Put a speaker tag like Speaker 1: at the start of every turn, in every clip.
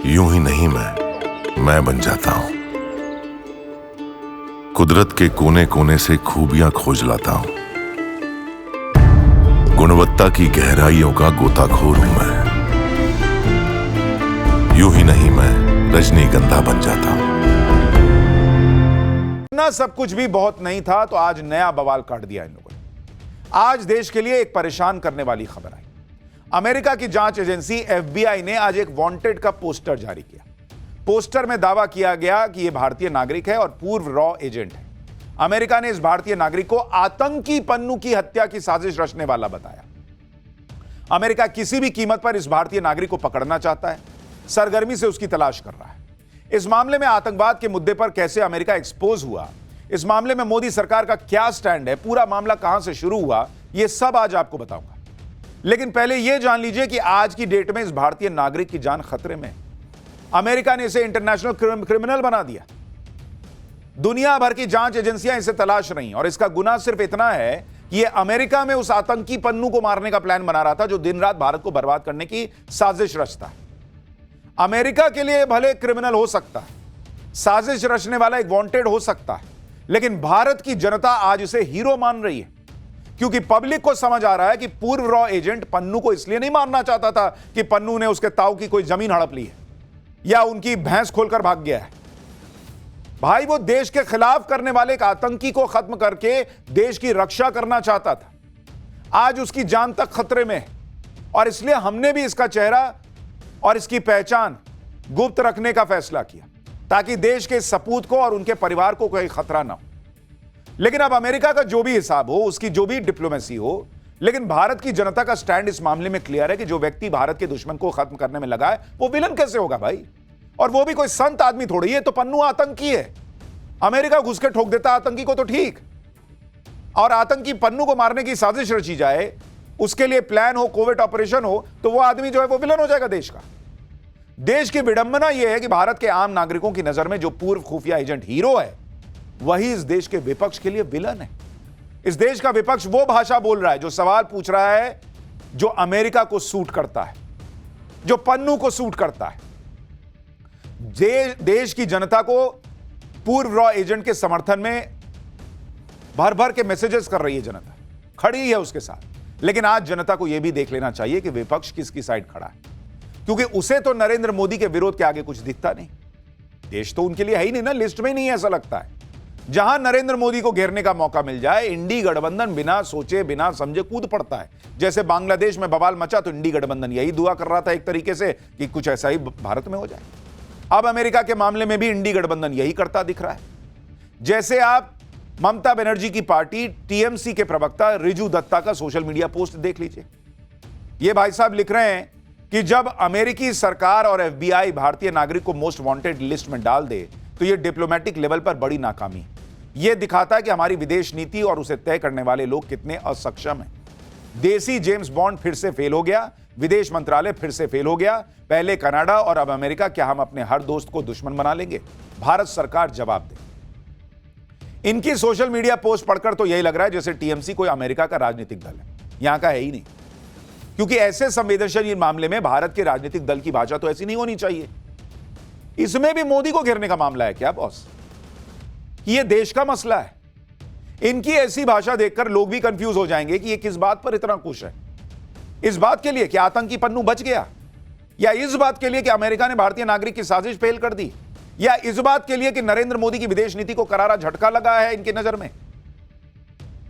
Speaker 1: यूं ही नहीं मैं बन जाता हूं। कुदरत के कोने कोने से खूबियां खोज लाता हूं। गुणवत्ता की गहराइयों का गोताखोर हूं मैं। यूं ही नहीं मैं रजनीगंधा बन जाता हूं।
Speaker 2: ना सब कुछ भी बहुत नहीं था तो आज नया बवाल काट दिया इन लोगों ने। आज देश के लिए एक परेशान करने वाली खबर आई। अमेरिका की जांच एजेंसी FBI ने आज एक वांटेड का पोस्टर जारी किया। पोस्टर में दावा किया गया कि यह भारतीय नागरिक है और पूर्व रॉ एजेंट है। अमेरिका ने इस भारतीय नागरिक को आतंकी पन्नू की हत्या की साजिश रचने वाला बताया। अमेरिका किसी भी कीमत पर इस भारतीय नागरिक को पकड़ना चाहता है, सरगर्मी से उसकी तलाश कर रहा है। इस मामले में आतंकवाद के मुद्दे पर कैसे अमेरिका एक्सपोज हुआ, इस मामले में मोदी सरकार का क्या स्टैंड है, पूरा मामला कहां से शुरू हुआ, यह सब आज आपको बताऊंगा। लेकिन पहले यह जान लीजिए कि आज की डेट में इस भारतीय नागरिक की जान खतरे में है। अमेरिका ने इसे इंटरनेशनल क्रिमिनल बना दिया। दुनिया भर की जांच एजेंसियां इसे तलाश रही और इसका गुनाह सिर्फ इतना है कि यह अमेरिका में उस आतंकी पन्नू को मारने का प्लान बना रहा था जो दिन रात भारत को बर्बाद करने की साजिश रचता है। अमेरिका के लिए भले क्रिमिनल हो सकता है, साजिश रचने वाला एक वांटेड हो सकता है, लेकिन भारत की जनता आज इसे हीरो मान रही है, क्योंकि पब्लिक को समझ आ रहा है कि पूर्व रॉ एजेंट पन्नू को इसलिए नहीं मारना चाहता था कि पन्नू ने उसके ताऊ की कोई जमीन हड़प ली है या उनकी भैंस खोलकर भाग गया है। भाई, वो देश के खिलाफ करने वाले एक आतंकी को खत्म करके देश की रक्षा करना चाहता था। आज उसकी जान तक खतरे में है और इसलिए हमने भी इसका चेहरा और इसकी पहचान गुप्त रखने का फैसला किया ताकि देश के सपूत को और उनके परिवार को कोई खतरा ना हो। लेकिन अब अमेरिका का जो भी हिसाब हो, उसकी जो भी डिप्लोमेसी हो, लेकिन भारत की जनता का स्टैंड इस मामले में क्लियर है कि जो व्यक्ति भारत के दुश्मन को खत्म करने में लगा है वो विलन कैसे होगा भाई? और वो भी कोई संत आदमी थोड़ी है। तो पन्नू आतंकी है। अमेरिका घुस के ठोक देता आतंकी को तो ठीक, और आतंकी पन्नू को मारने की साजिश रची जाए, उसके लिए प्लान हो, कोविड ऑपरेशन हो, तो वो आदमी जो है वो विलन हो जाएगा देश का। देश की विडंबना यह है कि भारत के आम नागरिकों की नजर में जो पूर्व खुफिया एजेंट हीरो है, वही इस देश के विपक्ष के लिए विलन है। इस देश का विपक्ष वो भाषा बोल रहा है, जो सवाल पूछ रहा है, जो अमेरिका को सूट करता है, जो पन्नू को सूट करता है। देश की जनता को पूर्व रॉ एजेंट के समर्थन में भर भर के मैसेजेस कर रही है। जनता खड़ी है उसके साथ। लेकिन आज जनता को यह भी देख लेना चाहिए कि विपक्ष किसकी साइड खड़ा है, क्योंकि उसे तो नरेंद्र मोदी के विरोध के आगे कुछ दिखता नहीं। देश तो उनके लिए है ही नहीं ना, लिस्ट में ही नहीं है, ऐसा लगता है। जहां नरेंद्र मोदी को घेरने का मौका मिल जाए, इंडी गठबंधन बिना सोचे बिना समझे कूद पड़ता है। जैसे बांग्लादेश में बवाल मचा तो इंडी गठबंधन यही दुआ कर रहा था एक तरीके से कि कुछ ऐसा ही भारत में हो जाए। अब अमेरिका के मामले में भी इंडी गठबंधन यही करता दिख रहा है। जैसे आप ममता बनर्जी की पार्टी TMC के प्रवक्ता रिजू दत्ता का सोशल मीडिया पोस्ट देख लीजिए। यह भाई साहब लिख रहे हैं कि जब अमेरिकी सरकार और FBI भारतीय नागरिक को मोस्ट वांटेड लिस्ट में डाल दे तो यह डिप्लोमेटिक लेवल पर बड़ी नाकामी है। यह दिखाता है कि हमारी विदेश नीति और उसे तय करने वाले लोग कितने असक्षम हैं। देसी जेम्स बॉन्ड फिर से फेल हो गया, विदेश मंत्रालय फिर से फेल हो गया। पहले कनाडा और अब अमेरिका। क्या हम अपने हर दोस्त को दुश्मन बना लेंगे? भारत सरकार जवाब दे। इनकी सोशल मीडिया पोस्ट पढ़कर तो यही लग रहा है जैसे TMC कोई अमेरिका का राजनीतिक दल है। यहां का है ही नहीं, क्योंकि ऐसे संवेदनशील मामले में भारत के राजनीतिक दल की भाषा तो ऐसी नहीं होनी चाहिए। इसमें भी मोदी को घेरने का मामला है क्या बॉस? यह देश का मसला है। इनकी ऐसी भाषा देखकर लोग भी कंफ्यूज हो जाएंगे कि यह किस बात पर इतना खुश है। इस बात के लिए कि आतंकी पन्नू बच गया, या इस बात के लिए कि अमेरिका ने भारतीय नागरिक की साजिश फेल कर दी, या इस बात के लिए कि नरेंद्र मोदी की विदेश नीति को करारा झटका लगा है इनकी नजर में?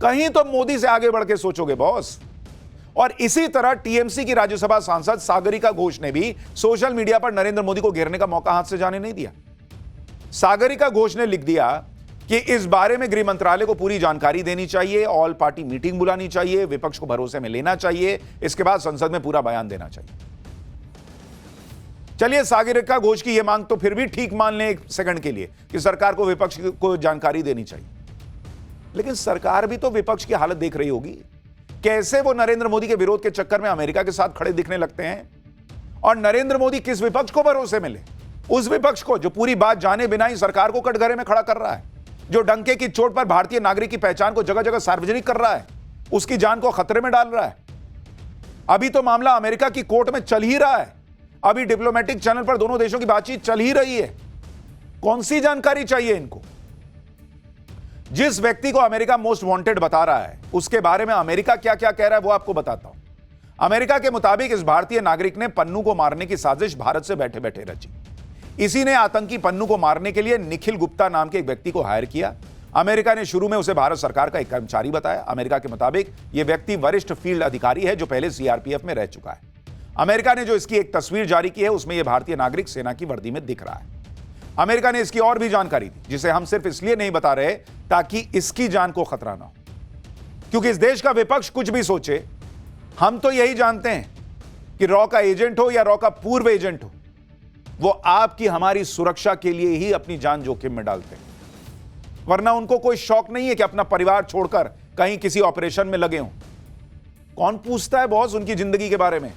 Speaker 2: कहीं तो मोदी से आगे बढ़ के सोचोगे बॉस। और इसी तरह TMC की राज्यसभा सांसद सागरिका घोष ने भी सोशल मीडिया पर नरेंद्र मोदी को घेरने का मौका हाथ से जाने नहीं दिया। सागरिका घोष ने लिख दिया कि इस बारे में गृह मंत्रालय को पूरी जानकारी देनी चाहिए, ऑल पार्टी मीटिंग बुलानी चाहिए, विपक्ष को भरोसे में लेना चाहिए, इसके बाद संसद में पूरा बयान देना चाहिए। चलिए, सागरिका घोष की यह मांग तो फिर भी ठीक मान लें एक सेकंड के लिए कि सरकार को विपक्ष को जानकारी देनी चाहिए। लेकिन सरकार भी तो विपक्ष की हालत देख रही होगी। कैसे वो नरेंद्र मोदी के विरोध के चक्कर में अमेरिका के साथ खड़े दिखने लगते हैं, और नरेंद्र मोदी किस विपक्ष को भरोसे में ले? उस विपक्ष को जो पूरी बात जाने बिना ही सरकार को कटघरे में खड़ा कर रहा है, जो डंके की चोट पर भारतीय नागरिक की पहचान को जगह जगह सार्वजनिक कर रहा है, उसकी जान को खतरे में डाल रहा है। अभी तो मामला अमेरिका की कोर्ट में चल ही रहा है। अभी डिप्लोमेटिक चैनल पर दोनों देशों की बातचीत चल ही रही है। कौन सी जानकारी चाहिए इनको? जिस व्यक्ति को अमेरिका मोस्ट वांटेड बता रहा है, उसके बारे में अमेरिका क्या क्या कह रहा है वो आपको बताता हूं। अमेरिका के मुताबिक इस भारतीय नागरिक ने पन्नू को मारने की साजिश भारत से बैठे बैठे रची। इसी ने आतंकी पन्नू को मारने के लिए निखिल गुप्ता नाम के एक व्यक्ति को हायर किया। अमेरिका ने शुरू में उसे भारत सरकार का एक कर्मचारी बताया। अमेरिका के मुताबिक यह व्यक्ति वरिष्ठ फील्ड अधिकारी है जो पहले सीआरपीएफ में रह चुका है। अमेरिका ने जो इसकी एक तस्वीर जारी की है उसमें यह भारतीय नागरिक सेना की वर्दी में दिख रहा है। अमेरिका ने इसकी और भी जानकारी दी, जिसे हम सिर्फ इसलिए नहीं बता रहे ताकि इसकी जान को खतरा ना हो, क्योंकि इस देश का विपक्ष कुछ भी सोचे, हम तो यही जानते हैं कि रॉ का एजेंट हो या रॉ का पूर्व एजेंट हो, वो आपकी हमारी सुरक्षा के लिए ही अपनी जान जोखिम में डालते हैं। वरना उनको कोई शौक नहीं है कि अपना परिवार छोड़कर कहीं किसी ऑपरेशन में लगे हों। कौन पूछता है बॉस उनकी जिंदगी के बारे में?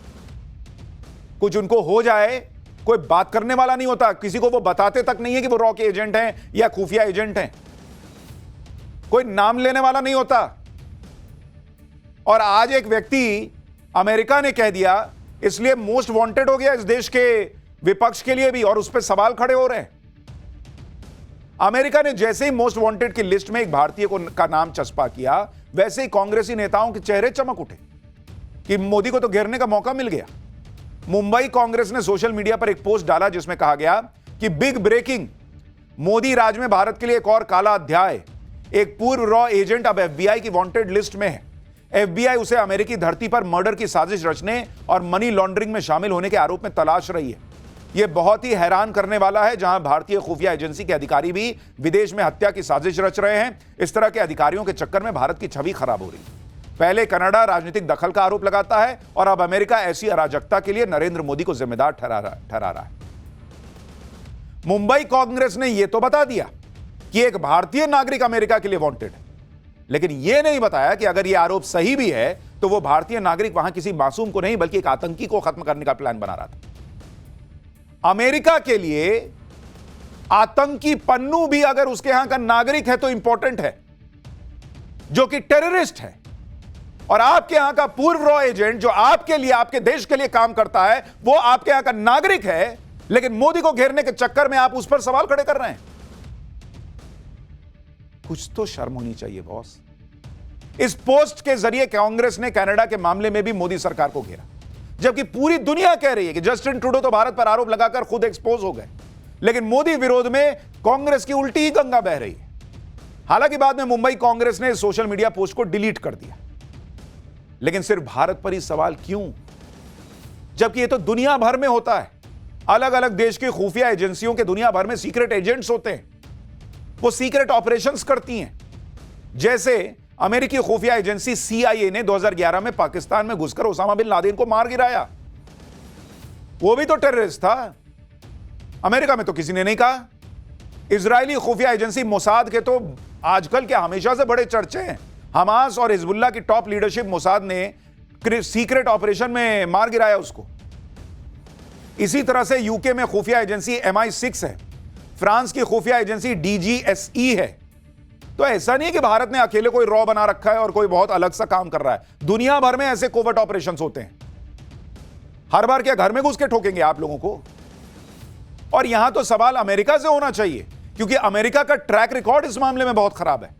Speaker 2: कुछ उनको हो जाए, कोई बात करने वाला नहीं होता, किसी को वो बताते तक नहीं है कि वो रॉ के एजेंट हैं या खुफिया एजेंट हैं। कोई नाम लेने वाला नहीं होता। और आज एक व्यक्ति अमेरिका ने कह दिया, इसलिए मोस्ट वांटेड हो गया इस देश के विपक्ष के लिए भी, और उस पर सवाल खड़े हो रहे हैं। अमेरिका ने जैसे ही मोस्ट वांटेड की लिस्ट में एक भारतीय का नाम चस्पा किया, वैसे ही कांग्रेसी नेताओं के चेहरे चमक उठे कि मोदी को तो घेरने का मौका मिल गया। मुंबई कांग्रेस ने सोशल मीडिया पर एक पोस्ट डाला जिसमें कहा गया कि बिग ब्रेकिंग, मोदी राज में भारत के लिए एक और काला अध्याय। एक पूर्व रॉ एजेंट अब एफबीआई की वांटेड लिस्ट में है। एफबीआई उसे अमेरिकी धरती पर मर्डर की साजिश रचने और मनी लॉन्ड्रिंग में शामिल होने के आरोप में तलाश रही है। यह बहुत ही हैरान करने वाला है, जहां भारतीय खुफिया एजेंसी के अधिकारी भी विदेश में हत्या की साजिश रच रहे हैं। इस तरह के अधिकारियों के चक्कर में भारत की छवि खराब हो रही है। पहले कनाडा राजनीतिक दखल का आरोप लगाता है और अब अमेरिका ऐसी अराजकता के लिए नरेंद्र मोदी को जिम्मेदार ठहरा रहा है। मुंबई कांग्रेस ने यह तो बता दिया कि एक भारतीय नागरिक अमेरिका के लिए वांटेड है, लेकिन यह नहीं बताया कि अगर यह आरोप सही भी है तो वो भारतीय नागरिक वहां किसी मासूम को नहीं बल्कि एक आतंकी को खत्म करने का प्लान बना रहा था। अमेरिका के लिए आतंकी पन्नू भी अगर उसके यहां का नागरिक है तो इंपॉर्टेंट है, जो कि टेररिस्ट है। और आपके यहां का पूर्व रॉ एजेंट जो आपके लिए, आपके देश के लिए काम करता है, वो आपके यहां का नागरिक है, लेकिन मोदी को घेरने के चक्कर में आप उस पर सवाल खड़े कर रहे हैं। कुछ तो शर्म होनी चाहिए बॉस। इस पोस्ट के जरिए कांग्रेस ने कनाडा के मामले में भी मोदी सरकार को घेरा, जबकि पूरी दुनिया कह रही है कि जस्टिन ट्रूडो तो भारत पर आरोप लगाकर खुद एक्सपोज हो गए, लेकिन मोदी विरोध में कांग्रेस की उल्टी ही गंगा बह रही है। हालांकि बाद में मुंबई कांग्रेस ने सोशल मीडिया पोस्ट को डिलीट कर दिया, लेकिन सिर्फ भारत पर ही सवाल क्यों, जबकि यह तो दुनिया भर में होता है। अलग अलग देश की खुफिया एजेंसियों के दुनिया भर में सीक्रेट एजेंट्स होते हैं, वो सीक्रेट ऑपरेशंस करती हैं। जैसे अमेरिकी खुफिया एजेंसी CIA ने 2011 में पाकिस्तान में घुसकर ओसामा बिन लादेन को मार गिराया। वो भी तो टेररिस्ट था। अमेरिका में तो किसी ने नहीं कहा। इजरायली खुफिया एजेंसी मोसाद के तो आजकल के हमेशा से बड़े चर्चे हैं। हमास और हिजबुल्लाह की टॉप लीडरशिप मोसाद ने सीक्रेट ऑपरेशन में मार गिराया उसको। इसी तरह से यूके में खुफिया एजेंसी MI6 है, फ्रांस की खुफिया एजेंसी DGSE है। तो ऐसा नहीं है कि भारत ने अकेले कोई रॉ बना रखा है और कोई बहुत अलग सा काम कर रहा है। दुनिया भर में ऐसे कोवर्ट ऑपरेशंस होते हैं। हर बार क्या घर में घुस के ठोकेंगे आप लोगों को? और यहां तो सवाल अमेरिका से होना चाहिए, क्योंकि अमेरिका का ट्रैक रिकॉर्ड इस मामले में बहुत खराब है।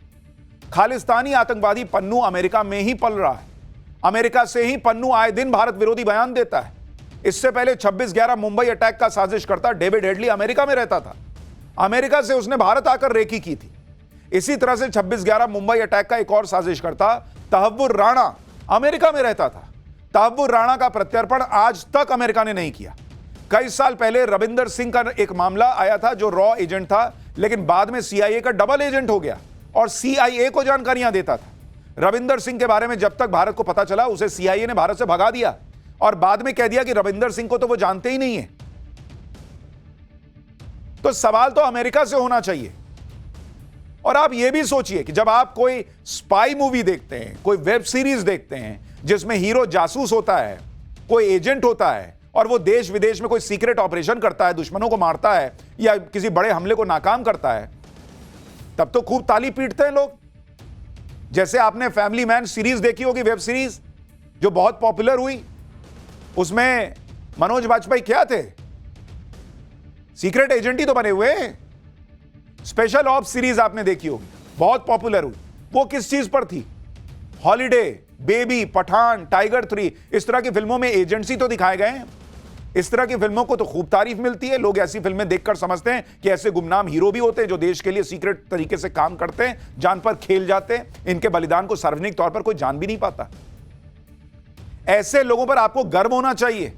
Speaker 2: खालिस्तानी आतंकवादी पन्नू अमेरिका में ही पल रहा है। अमेरिका से ही पन्नू आए दिन भारत विरोधी बयान देता है। इससे पहले 26/11 मुंबई अटैक का साजिश करता डेविड हेडली अमेरिका में रहता था। अमेरिका से उसने भारत आकर रेकी की थी। इसी तरह से 26/11 मुंबई अटैक का एक और साजिश करता तहव्वुर राणा अमेरिका में रहता था। तहव्वुर राणा का प्रत्यर्पण आज तक अमेरिका ने नहीं किया। कई साल पहले रविंदर सिंह का एक मामला आया था जो रॉ एजेंट था, लेकिन बाद में CIA का डबल एजेंट हो गया और CIA को जानकारियां देता था। रविंदर सिंह के बारे में जब तक भारत को पता चला, उसे CIA ने भारत से भगा दिया और बाद में कह दिया कि रविंदर सिंह को तो वो जानते ही नहीं है। तो सवाल तो अमेरिका से होना चाहिए। और आप यह भी सोचिए कि जब आप कोई स्पाई मूवी देखते हैं, कोई वेब सीरीज देखते हैं जिसमें हीरो जासूस होता है, कोई एजेंट होता है और वो देश विदेश में कोई सीक्रेट ऑपरेशन करता है, दुश्मनों को मारता है या किसी बड़े हमले को नाकाम करता है, तब तो खूब ताली पीटते हैं लोग। जैसे आपने फैमिली मैन सीरीज देखी होगी, वेब सीरीज जो बहुत पॉपुलर हुई। उसमें मनोज वाजपेयी क्या थे? सीक्रेट एजेंट ही तो बने हुए। स्पेशल ऑप्स सीरीज आपने देखी होगी, बहुत पॉपुलर हुई। वो किस चीज पर थी? हॉलिडे, बेबी, पठान, टाइगर 3, इस तरह की फिल्मों में एजेंट्स ही तो दिखाए गए हैं। इस तरह की फिल्मों को तो खूब तारीफ मिलती है। लोग ऐसी फिल्में देखकर समझते हैं कि ऐसे गुमनाम हीरो भी होते हैं जो देश के लिए सीक्रेट तरीके से काम करते हैं, जान पर खेल जाते हैं। इनके बलिदान को सार्वजनिक तौर पर कोई जान भी नहीं पाता। ऐसे लोगों पर आपको गर्व होना चाहिए।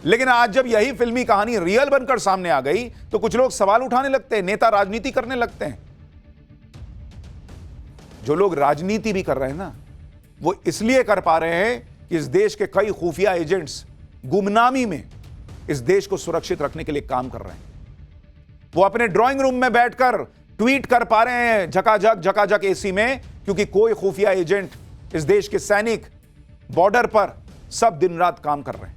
Speaker 2: लेकिन आज जब यही फिल्मी कहानी रियल बनकर सामने आ गई तो कुछ लोग सवाल उठाने लगते हैं, नेता राजनीति करने लगते हैं। जो लोग राजनीति भी कर रहे हैं ना, वो इसलिए कर पा रहे हैं कि इस देश के कई खुफिया एजेंट्स गुमनामी में इस देश को सुरक्षित रखने के लिए काम कर रहे हैं। वो अपने ड्राइंग रूम में बैठकर ट्वीट कर पा रहे हैं झकाझक एसी में, क्योंकि कोई खुफिया एजेंट, इस देश के सैनिक बॉर्डर पर सब दिन रात काम कर रहे हैं।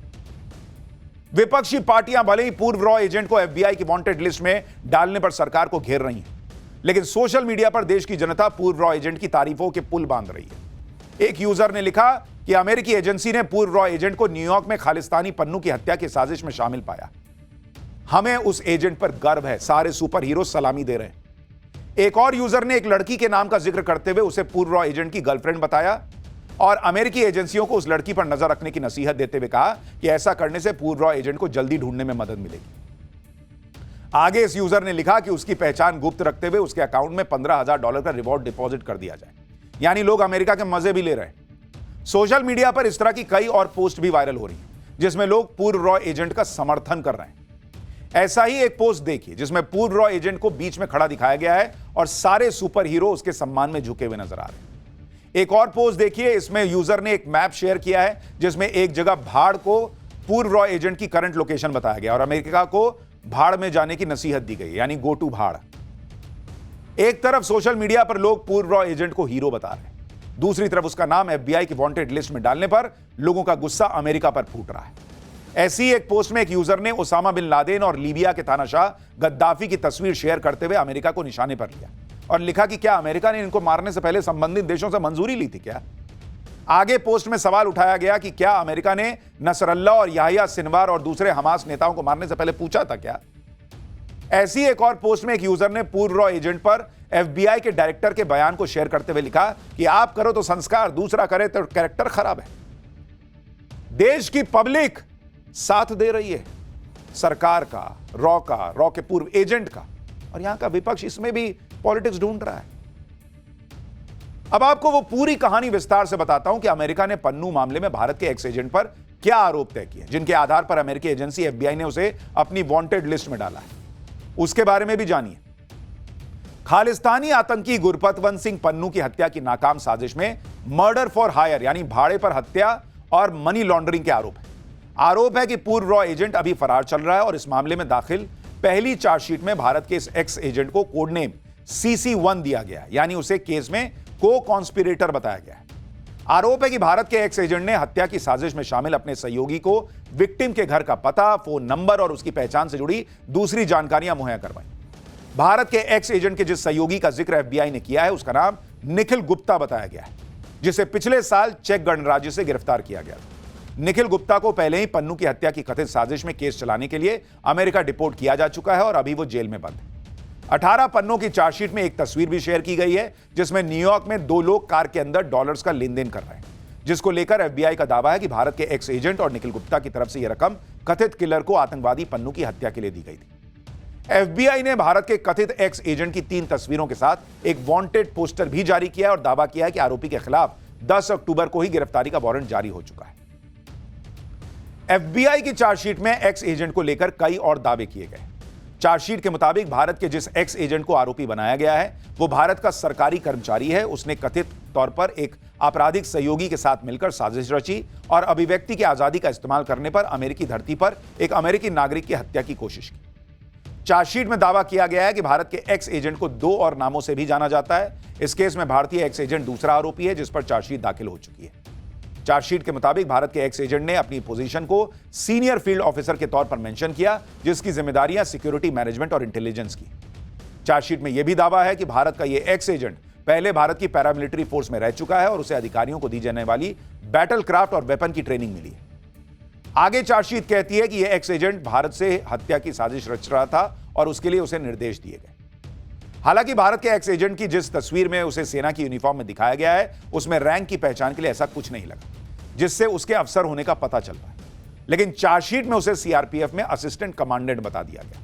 Speaker 2: विपक्षी पार्टियां भले ही पूर्व रॉ एजेंट को एफबीआई की वांटेड लिस्ट में डालने पर सरकार को घेर रही हैं, लेकिन सोशल मीडिया पर देश की जनता पूर्व रॉ एजेंट की तारीफों के पुल बांध रही है। एक यूजर ने लिखा कि अमेरिकी एजेंसी ने पूर्व रॉ एजेंट को न्यूयॉर्क में खालिस्तानी पन्नू की हत्या की साजिश में शामिल पाया। हमें उस एजेंट पर गर्व है, सारे सुपर हीरो सलामी दे रहे हैं। एक और यूजर ने एक लड़की के नाम का जिक्र करते हुए उसे पूर्व रॉ एजेंट की गर्लफ्रेंड बताया और अमेरिकी एजेंसियों को उस लड़की पर नजर रखने की नसीहत देते हुए कहा कि ऐसा करने से पूर्व रॉ एजेंट को जल्दी ढूंढने में मदद मिलेगी। आगे इस यूजर ने लिखा कि उसकी पहचान गुप्त रखते हुए उसके अकाउंट में $15,000 का रिवॉर्ड डिपॉजिट कर दिया जाए। यानी लोग अमेरिका के मजे भी ले रहे हैं। सोशल मीडिया पर इस तरह की कई और पोस्ट भी वायरल हो रही हैं जिसमें लोग पूर्व रॉ एजेंट का समर्थन कर रहे हैं। ऐसा ही एक पोस्ट देखिए जिसमें पूर्व रॉ एजेंट को बीच में खड़ा दिखाया गया है और सारे सुपर हीरो उसके सम्मान में झुके हुए नजर आ रहे हैं। एक और पोस्ट देखिए, इसमें यूजर ने एक मैप शेयर किया है जिसमें एक जगह भाड़ को पूर्व रॉ एजेंट की करंट लोकेशन बताया गया और अमेरिका को भाड़ में जाने की नसीहत दी गई, यानी गो टू भाड़। एक तरफ सोशल मीडिया पर लोग पूर्व रॉ एजेंट को हीरो बता रहे हैं, दूसरी तरफ उसका नाम एफबीआई की वांटेड लिस्ट में डालने पर लोगों का गुस्सा अमेरिका पर फूट रहा है। ऐसी एक पोस्ट में एक यूजर ने ओसामा बिन लादेन और लीबिया के तानाशाह गद्दाफी की तस्वीर शेयर करते हुए अमेरिका को निशाने पर लिया और लिखा कि क्या अमेरिका ने इनको मारने से पहले संबंधित देशों से मंजूरी ली थी क्या? आगे पोस्ट में सवाल उठाया गया कि क्या अमेरिका ने नसरल्ला और याहिया सिनवार और दूसरे हमास नेताओं को मारने से पहले पूछा था क्या? ऐसी एक और पोस्ट में एक यूजर ने पूर्व रॉ एजेंट पर एफबीआई के डायरेक्टर के बयान को शेयर करते हुए लिखा कि आप करो तो संस्कार, दूसरा करे तो कैरेक्टर खराब है। देश की पब्लिक साथ दे रही है सरकार का, रॉ के पूर्व एजेंट का, और यहां का विपक्ष इसमें भी पॉलिटिक्स ढूंढ रहा है। अब आपको वो पूरी कहानी विस्तार से बताता हूं कि अमेरिका ने पन्नू मामले में भारत के एक्स एजेंट पर क्या आरोप तय किए, जिनके आधार पर अमेरिकी एजेंसी एफबीआई ने उसे अपनी वांटेड लिस्ट में डाला है। उसके बारे में भी जानिए। खालिस्तानी आतंकी गुरपतवंत सिंह पन्नू की हत्या की नाकाम साजिश में मर्डर फॉर हायर यानी भाड़े पर हत्या और मनी लॉन्ड्रिंग के आरोप है कि पूर्व रॉ एजेंट अभी फरार चल रहा है और इस मामले में दाखिल पहली चार्जशीट में भारत के इस एक्स एजेंट को कोड नेम CC1 दिया गया, यानी उसे केस में को कॉन्स्पिरेटर बताया गया है। आरोप है कि भारत के एक्स एजेंट ने हत्या की साजिश में शामिल अपने सहयोगी को विक्टिम के घर का पता, फोन नंबर और उसकी पहचान से जुड़ी दूसरी जानकारियां मुहैया करवाई। भारत के एक्स एजेंट के जिस सहयोगी का जिक्र एफबीआई ने किया है उसका नाम निखिल गुप्ता बताया गया है, जिसे पिछले साल चेक गणराज्य से गिरफ्तार किया गया। निखिल गुप्ता को पहले ही पन्नू की हत्या की कथित साजिश में केस चलाने के लिए अमेरिका डिपोर्ट किया जा चुका है और अभी वो जेल में बंद है। 18 पन्नों की चार्जशीट में एक तस्वीर भी शेयर की गई है जिसमें न्यूयॉर्क में दो लोग कार के अंदर डॉलर्स का लेन देन कर रहे हैं, जिसको लेकर एफबीआई का दावा है कि भारत के एक्स एजेंट और निखिल गुप्ता की तरफ से यह रकम कथित किलर को आतंकवादी पन्नू की हत्या के लिए दी गई थी। एफबीआई ने भारत के कथित एक्स एजेंट की 3 तस्वीरों के साथ एक वांटेड पोस्टर भी जारी किया है और दावा किया है कि आरोपी के खिलाफ 10 अक्टूबर को ही गिरफ्तारी का वारंट जारी हो चुका है। एफबीआई की चार्जशीट में एक्स एजेंट को लेकर कई और दावे किए गए। चार्जशीट के मुताबिक भारत के जिस एक्स एजेंट को आरोपी बनाया गया है वो भारत का सरकारी कर्मचारी है। उसने कथित तौर पर एक आपराधिक सहयोगी के साथ मिलकर साजिश रची और अभिव्यक्ति की आजादी का इस्तेमाल करने पर अमेरिकी धरती पर एक अमेरिकी नागरिक की हत्या की कोशिश की। चार्जशीट में दावा किया गया है कि भारत के एक्स एजेंट को 2 और नामों से भी जाना जाता है। इस केस में भारतीय एक्स एजेंट दूसरा आरोपी है जिस पर चार्जशीट दाखिल हो चुकी है। चार्जशीट के मुताबिक भारत के एक्स एजेंट ने अपनी पोजीशन को सीनियर फील्ड ऑफिसर के तौर पर मेंशन किया, जिसकी जिम्मेदारियां सिक्योरिटी मैनेजमेंट और इंटेलिजेंस की। चार्जशीट में यह भी दावा है कि भारत का यह एक्स एजेंट पहले भारत की पैरामिलिट्री फोर्स में रह चुका है और उसे अधिकारियों को दी जाने वाली बैटल क्राफ्ट और वेपन की ट्रेनिंग मिली है। आगे चार्जशीट कहती है कि यह एक्स एजेंट भारत से हत्या की साजिश रच रहा था और उसके लिए उसे निर्देश दिए गए। हालांकि भारत के एक्स एजेंट की जिस तस्वीर में उसे सेना की यूनिफॉर्म में दिखाया गया है, उसमें रैंक की पहचान के लिए ऐसा कुछ नहीं लगा जिससे उसके अफसर होने का पता चल पाए। लेकिन चार्जशीट में उसे सीआरपीएफ में असिस्टेंट कमांडेंट बता दिया गया।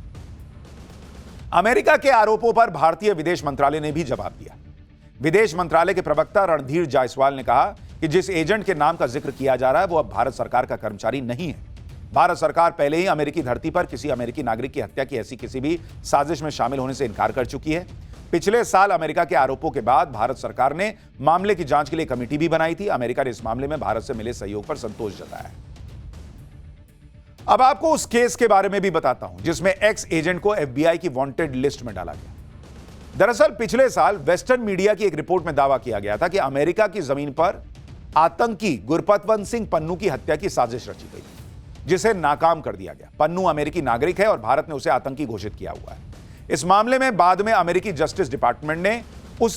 Speaker 2: अमेरिका के आरोपों पर भारतीय विदेश मंत्रालय ने भी जवाब दिया। विदेश मंत्रालय के प्रवक्ता रणधीर जायसवाल ने कहा कि जिस एजेंट के नाम का जिक्र किया जा रहा है वो अब भारत सरकार का कर्मचारी नहीं है। भारत सरकार पहले ही अमेरिकी धरती पर किसी अमेरिकी नागरिक की हत्या की ऐसी किसी भी साजिश में शामिल होने से इनकार कर चुकी है। पिछले साल अमेरिका के आरोपों के बाद भारत सरकार ने मामले की जांच के लिए कमेटी भी बनाई थी। अमेरिका ने इस मामले में भारत से मिले सहयोग पर संतोष जताया है। अब आपको उस केस के बारे में भी बताता हूं जिसमें एक्स एजेंट को एफबीआई की वांटेड लिस्ट में डाला गया। दरअसल पिछले साल वेस्टर्न मीडिया की एक रिपोर्ट में दावा किया गया था कि अमेरिका की जमीन पर आतंकी गुरपतवंत सिंह पन्नू की हत्या की साजिश रची गई, जिसे नाकाम कर दिया गया। पन्नू अमेरिकी नागरिक है और भारत ने उसे आतंकी घोषित किया हुआ है। इस मामले में बाद में अमेरिकी जस्टिस डिपार्टमेंट ने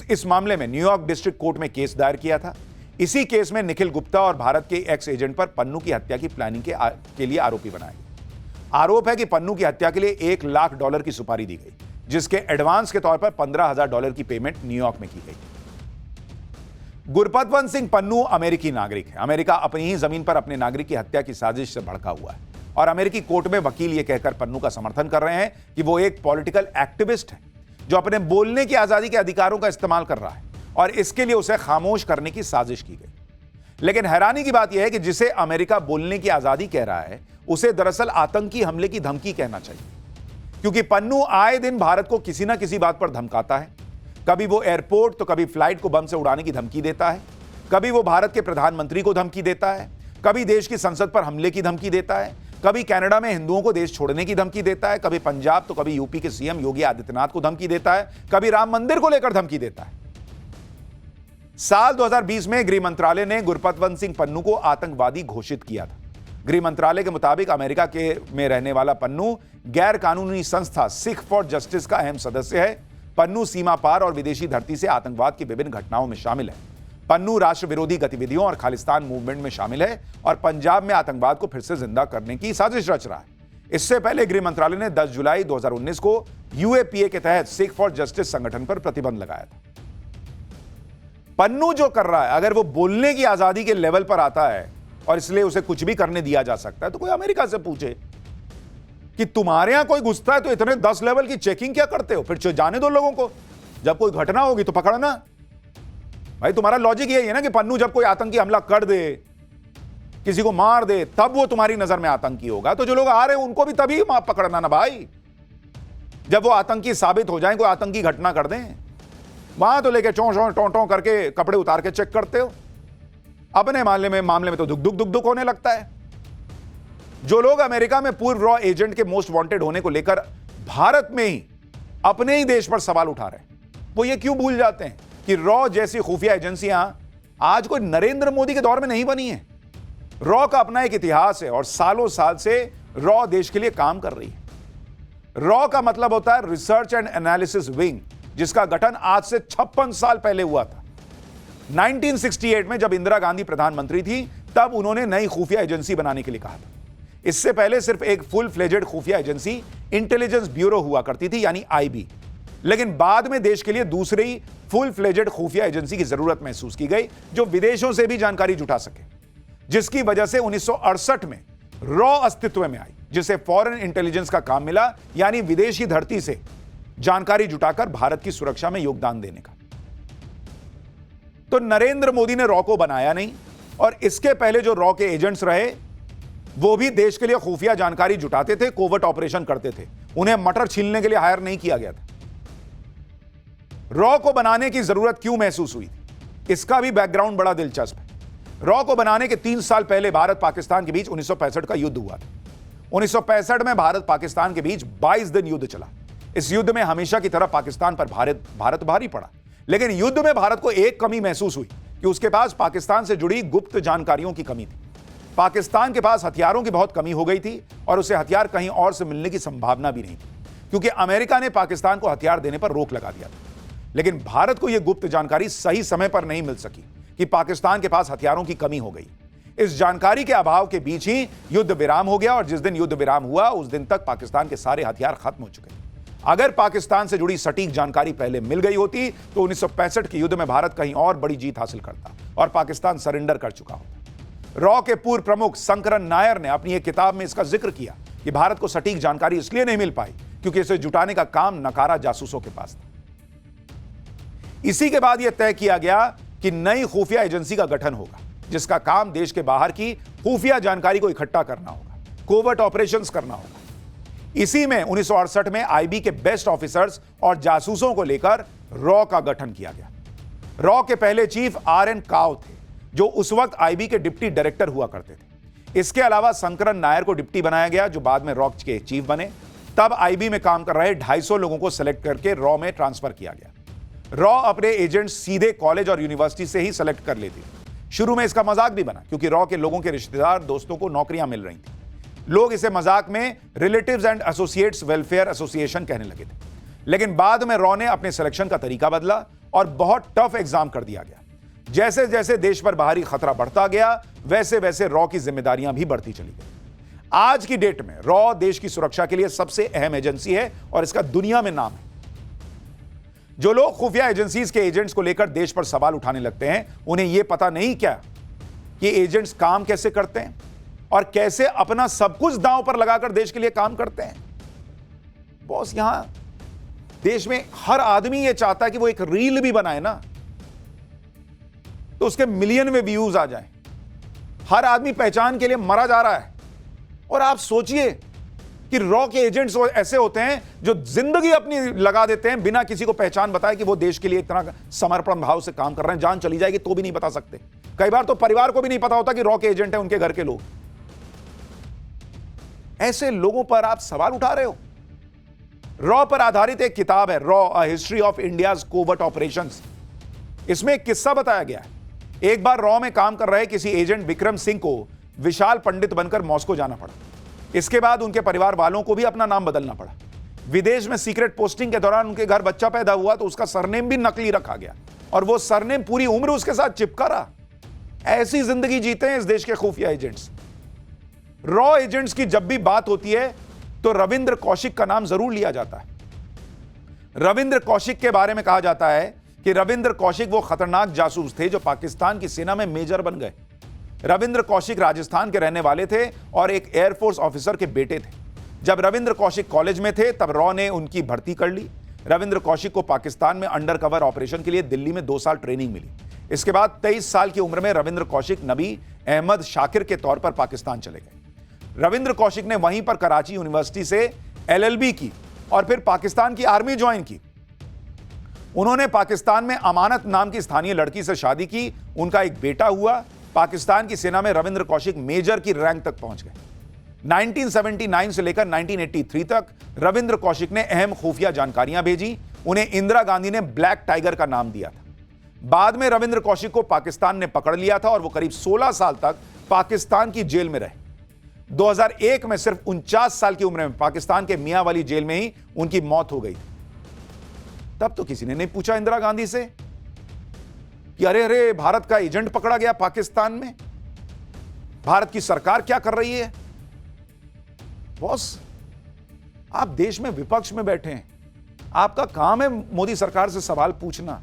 Speaker 2: इस मामले में न्यूयॉर्क डिस्ट्रिक्ट कोर्ट में केस दायर किया था। इसी केस में निखिल गुप्ता और भारत के एक्स एजेंट पर पन्नू की हत्या की प्लानिंग के लिए आरोपी बनाया गया। आरोप है कि पन्नू की हत्या के लिए $1 लाख की सुपारी दी गई, जिसके एडवांस के तौर पर $15,000 की पेमेंट न्यूयॉर्क में की गई। गुरपतवंत सिंह पन्नू अमेरिकी नागरिक है। अमेरिका अपनी ही जमीन पर अपने नागरिक की हत्या की साजिश से भड़का हुआ है और अमेरिकी कोर्ट में वकील यह कहकर पन्नू का समर्थन कर रहे हैं कि वो एक पॉलिटिकल एक्टिविस्ट है जो अपने बोलने की आजादी के अधिकारों का इस्तेमाल कर रहा है और इसके लिए उसे खामोश करने की साजिश की गई। लेकिन हैरानी की बात यह है कि जिसे अमेरिका बोलने की आजादी कह रहा है उसे दरअसल आतंकी हमले की धमकी कहना चाहिए, क्योंकि पन्नू आए दिन भारत को किसी ना किसी बात पर धमकाता है। कभी वो एयरपोर्ट तो कभी फ्लाइट को बम से उड़ाने की धमकी देता है, कभी वो भारत के प्रधानमंत्री को धमकी देता है, कभी देश की संसद पर हमले की धमकी देता है, कभी कनाडा में हिंदुओं को देश छोड़ने की धमकी देता है, कभी पंजाब तो कभी यूपी के सीएम योगी आदित्यनाथ को धमकी देता है, कभी राम मंदिर को लेकर धमकी देता है। साल 2020 में गृह मंत्रालय ने गुरपतवंत सिंह पन्नू को आतंकवादी घोषित किया था। गृह मंत्रालय के मुताबिक अमेरिका में रहने वाला पन्नू गैर कानूनी संस्था सिख फॉर जस्टिस का अहम सदस्य है। पन्नू सीमा पार और विदेशी धरती से आतंकवाद की विभिन्न घटनाओं में शामिल है। पन्नू राष्ट्र विरोधी गतिविधियों और खालिस्तान मूवमेंट में शामिल है और पंजाब में आतंकवाद को फिर से जिंदा करने की साजिश रच रहा है। इससे पहले गृह मंत्रालय ने 10 जुलाई 2019 को यूएपीए के तहत सिख फॉर जस्टिस संगठन पर प्रतिबंध लगाया था। पन्नू जो कर रहा है, अगर वो बोलने की आजादी के लेवल पर आता है और इसलिए उसे कुछ भी करने दिया जा सकता है, तो कोई अमेरिका से पूछे कि तुम्हारे यहां कोई घुसता है तो इतने 10 लेवल की चेकिंग क्या करते हो? फिर जाने दो लोगों को, जब कोई घटना होगी तो पकड़ना। भाई तुम्हारा लॉजिक यही है ना कि पन्नू जब कोई आतंकी हमला कर दे, किसी को मार दे, तब वो तुम्हारी नजर में आतंकी होगा। तो जो लोग आ रहे हैं उनको भी तभी पकड़ना ना भाई, जब वो आतंकी साबित हो जाए, कोई आतंकी घटना कर दें। वहां तो लेके टों करके कपड़े उतार के चेक करते हो। अपने मामले में तो दुख होने लगता है। जो लोग अमेरिका में पूर्व रॉ एजेंट के मोस्ट वांटेड होने को लेकर भारत में ही अपने ही देश पर सवाल उठा रहे हैं, वो ये क्यों भूल जाते हैं कि रॉ जैसी खुफिया एजेंसियां आज कोई नरेंद्र मोदी के दौर में नहीं बनी है। रॉ का अपना एक इतिहास है और सालों साल से रॉ देश के लिए काम कर रही है। रॉ का मतलब होता है रिसर्च एंड एनालिसिस विंग, जिसका गठन आज से 56 साल पहले हुआ था। 1968 में जब इंदिरा गांधी प्रधानमंत्री थी, तब उन्होंने नई खुफिया एजेंसी बनाने के लिए कहा था। इससे पहले सिर्फ एक फुल फ्लेजेड खुफिया एजेंसी इंटेलिजेंस ब्यूरो हुआ करती थी, यानी आईबी। लेकिन बाद में देश के लिए दूसरी फुल फ्लेजेड खुफिया एजेंसी की जरूरत महसूस की गई, जो विदेशों से भी जानकारी जुटा सके, जिसकी वजह से 1968 में रॉ अस्तित्व में आई, जिसे फॉरेन इंटेलिजेंस का काम मिला, यानी विदेशी धरती से जानकारी जुटाकर भारत की सुरक्षा में योगदान देने का। तो नरेंद्र मोदी ने रॉ को बनाया नहीं, और इसके पहले जो रॉ के एजेंट्स रहे वो भी देश के लिए खुफिया जानकारी जुटाते थे, कोवर्ट ऑपरेशन करते थे। उन्हें मटर छीलने के लिए हायर नहीं किया गया था। रॉ को बनाने की जरूरत क्यों महसूस हुई थी, इसका भी बैकग्राउंड बड़ा दिलचस्प है। रॉ को बनाने के 3 साल पहले भारत पाकिस्तान के बीच 1965 का युद्ध हुआ था। 1965 में भारत पाकिस्तान के बीच 22 दिन युद्ध चला। इस युद्ध में हमेशा की तरह पाकिस्तान पर भारत भारी पड़ा, लेकिन युद्ध में भारत को एक कमी महसूस हुई कि उसके पास पाकिस्तान से जुड़ी गुप्त जानकारियों की कमी थी। पाकिस्तान के पास हथियारों की बहुत कमी हो गई थी और उसे हथियार कहीं और से मिलने की संभावना भी नहीं थी, क्योंकि अमेरिका ने पाकिस्तान को हथियार देने पर रोक लगा दिया था। लेकिन भारत को यह गुप्त जानकारी सही समय पर नहीं मिल सकी कि पाकिस्तान के पास हथियारों की कमी हो गई। इस जानकारी के अभाव के बीच ही युद्ध विराम हो गया और जिस दिन युद्ध विराम हुआ उस दिन तक पाकिस्तान के सारे हथियार खत्म हो चुके थे। अगर पाकिस्तान से जुड़ी सटीक जानकारी पहले मिल गई होती तो 1965 के युद्ध में भारत कहीं और बड़ी जीत हासिल करता और पाकिस्तान सरेंडर कर चुका होता। रॉ के पूर्व प्रमुख शंकरन नायर ने अपनी एक किताब में इसका जिक्र किया कि भारत को सटीक जानकारी इसलिए नहीं मिल पाई क्योंकि इसे जुटाने का काम नकारा जासूसों के पास था। इसी के बाद यह तय किया गया कि नई खुफिया एजेंसी का गठन होगा जिसका काम देश के बाहर की खुफिया जानकारी को इकट्ठा करना होगा, कोवर्ट ऑपरेशंस करना होगा। इसी में 1968 में आईबी के बेस्ट ऑफिसर्स और जासूसों को लेकर रॉ का गठन किया गया। रॉ के पहले चीफ आर.एन. काव थे जो उस वक्त आईबी के डिप्टी डायरेक्टर हुआ करते थे। इसके अलावा शंकरन नायर को डिप्टी बनाया गया जो बाद में रॉ के चीफ बने। तब आईबी में काम कर रहे 250 लोगों को सेलेक्ट करके रॉ में ट्रांसफर किया गया। रॉ अपने एजेंट्स सीधे कॉलेज और यूनिवर्सिटी से ही सेलेक्ट कर लेती। शुरू में इसका मजाक भी बना क्योंकि रॉ के लोगों के रिश्तेदार दोस्तों को नौकरियां मिल रही थी। लोग इसे मजाक में relatives and associates welfare association कहने लगे थे। लेकिन बाद में रॉ ने अपने सिलेक्शन का तरीका बदला और बहुत टफ एग्जाम कर दिया गया। जैसे जैसे देश पर बाहरी खतरा बढ़ता गया वैसे वैसे रॉ की जिम्मेदारियां भी बढ़ती चली गई। आज की डेट में रॉ देश की सुरक्षा के लिए सबसे अहम एजेंसी है और इसका दुनिया में नाम है। जो लोग खुफिया एजेंसीज के एजेंट्स को लेकर देश पर सवाल उठाने लगते हैं उन्हें यह पता नहीं क्या कि एजेंट्स काम कैसे करते हैं और कैसे अपना सब कुछ दांव पर लगाकर देश के लिए काम करते हैं। बॉस, यहां देश में हर आदमी यह चाहता है कि वो एक रील भी बनाए ना तो उसके मिलियन में व्यूज आ जाएं। हर आदमी पहचान के लिए मरा जा रहा है और आप सोचिए कि रॉ के एजेंट्स ऐसे होते हैं जो जिंदगी अपनी लगा देते हैं बिना किसी को पहचान बताए कि वो देश के लिए इतना समर्पण भाव से काम कर रहे हैं। जान चली जाएगी तो भी नहीं बता सकते। कई बार तो परिवार को भी नहीं पता होता कि रॉ के एजेंट है उनके घर के लोग। ऐसे लोगों पर आप सवाल उठा रहे हो। रॉ पर आधारित एक किताब है, raw a history of India's covert operations. इसमें एक किस्सा बताया गया है। एक बार रॉ में काम कर रहे किसी एजेंट विक्रम सिंह को विशाल पंडित बनकर मॉस्को जाना पड़ा। इसके बाद उनके परिवार वालों को भी अपना नाम बदलना पड़ा। विदेश में सीक्रेट पोस्टिंग के दौरान उनके घर बच्चा पैदा हुआ तो उसका सरनेम भी नकली रखा गया और वो सरनेम पूरी उम्र उसके साथ चिपका रहा। ऐसी जिंदगी जीते हैं इस देश के खुफिया एजेंट्स। रॉ एजेंट्स की जब भी बात होती है तो रविंद्र कौशिक का नाम जरूर लिया जाता है। रविंद्र कौशिक के बारे में कहा जाता है कि रविंद्र कौशिक वो खतरनाक जासूस थे जो पाकिस्तान की सेना में मेजर बन गए। रविंद्र कौशिक राजस्थान के रहने वाले थे और एक एयरफोर्स ऑफिसर के बेटे थे। जब रविंद्र कौशिक कॉलेज में थे तब रॉ ने उनकी भर्ती कर ली। रविंद्र कौशिक को पाकिस्तान में अंडर कवर ऑपरेशन के लिए दिल्ली में 2 साल ट्रेनिंग मिली। इसके बाद 23 साल की उम्र में रविंद्र कौशिक नबी अहमद शाकिर के तौर पर पाकिस्तान चले गए। रविंद्र कौशिक ने वहीं पर कराची यूनिवर्सिटी से LLB की और फिर पाकिस्तान की आर्मी ज्वाइन की। उन्होंने पाकिस्तान में अमानत नाम की स्थानीय लड़की से शादी की। उनका एक बेटा हुआ। पाकिस्तान की सेना में रविंद्र कौशिक मेजर की रैंक तक पहुंच गए। 1979 से लेकर 1983 तक रविंद्र कौशिक ने अहम खुफिया जानकारियां भेजी। उन्हें इंदिरा गांधी ने ब्लैक टाइगर का नाम दिया था। बाद में रविंद्र कौशिक को पाकिस्तान ने पकड़ लिया था और वो करीब 16 साल तक पाकिस्तान की जेल में रहे। 2001 में सिर्फ 49 साल की उम्र में पाकिस्तान के मियां वाली जेल में ही उनकी मौत हो गई। तब तो किसी ने नहीं पूछा इंदिरा गांधी से कि अरे अरे भारत का एजेंट पकड़ा गया पाकिस्तान में, भारत की सरकार क्या कर रही है। बॉस, आप देश में विपक्ष में बैठे हैं, आपका काम है मोदी सरकार से सवाल पूछना,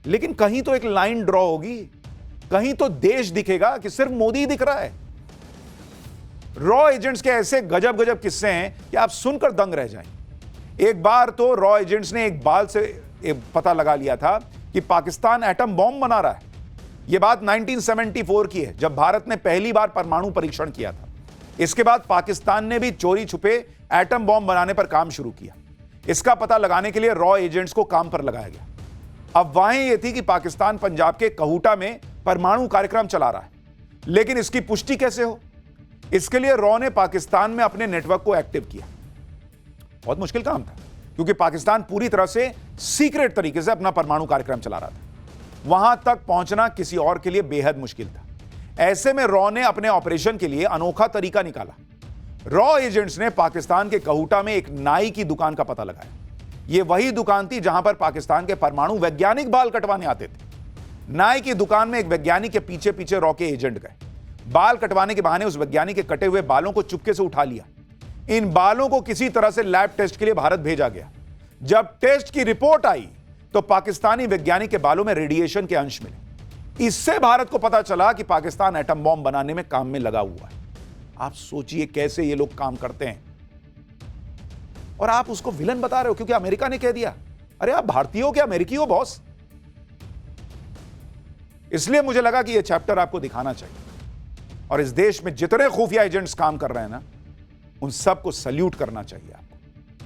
Speaker 2: लेकिन कहीं तो एक लाइन ड्रॉ होगी, कहीं तो देश दिखेगा कि सिर्फ मोदी ही दिख रहा है। रॉ एजेंट्स के ऐसे गजब गजब किस्से हैं कि आप सुनकर दंग रह जाएं। एक बार तो रॉ एजेंट्स ने एक बाल से पता लगा लिया था कि पाकिस्तान एटम बॉम्ब बना रहा है। यह बात 1974 की है जब भारत ने पहली बार परमाणु परीक्षण किया था। इसके बाद पाकिस्तान ने भी चोरी छुपे एटम बॉम्ब बनाने पर काम शुरू किया। इसका पता लगाने के लिए रॉ एजेंट्स को काम पर लगाया गया। अफवाहें यह थी कि पाकिस्तान पंजाब के कहूटा में परमाणु कार्यक्रम चला रहा है, लेकिन इसकी पुष्टि कैसे हो, इसके लिए रॉ ने पाकिस्तान में अपने नेटवर्क को एक्टिव किया। बहुत मुश्किल काम था क्योंकि पाकिस्तान पूरी तरह से सीक्रेट तरीके से अपना परमाणु कार्यक्रम चला रहा था। वहां तक पहुंचना किसी और के लिए बेहद मुश्किल था। ऐसे में रॉ ने अपने ऑपरेशन के लिए अनोखा तरीका निकाला। रॉ एजेंट्स ने पाकिस्तान के कहूटा में एक नाई की दुकान का पता लगाया। यह वही दुकान थी जहां पर पाकिस्तान के परमाणु वैज्ञानिक बाल कटवाने आते थे। नाई की दुकान में एक वैज्ञानिक के पीछे पीछे रॉके एजेंट गए। बाल कटवाने के बहाने उस वैज्ञानिक के कटे हुए बालों को चुपके से उठा लिया। इन बालों को किसी तरह से लैब टेस्ट के लिए भारत भेजा गया। जब टेस्ट की रिपोर्ट आई तो पाकिस्तानी वैज्ञानिक के बालों में रेडिएशन के अंश मिले। इससे भारत को पता चला कि पाकिस्तान एटम बॉम्ब बनाने में काम में लगा हुआ है। आप सोचिए कैसे ये लोग काम करते हैं, और आप उसको विलन बता रहे हो क्योंकि अमेरिका ने कह दिया। अरे आप भारतीय हो क्या अमेरिकी हो बॉस? इसलिए मुझे लगा कि यह चैप्टर आपको दिखाना चाहिए, और इस देश में जितने खुफिया एजेंट्स काम कर रहे हैं ना, उन सबको सल्यूट करना चाहिए आपको।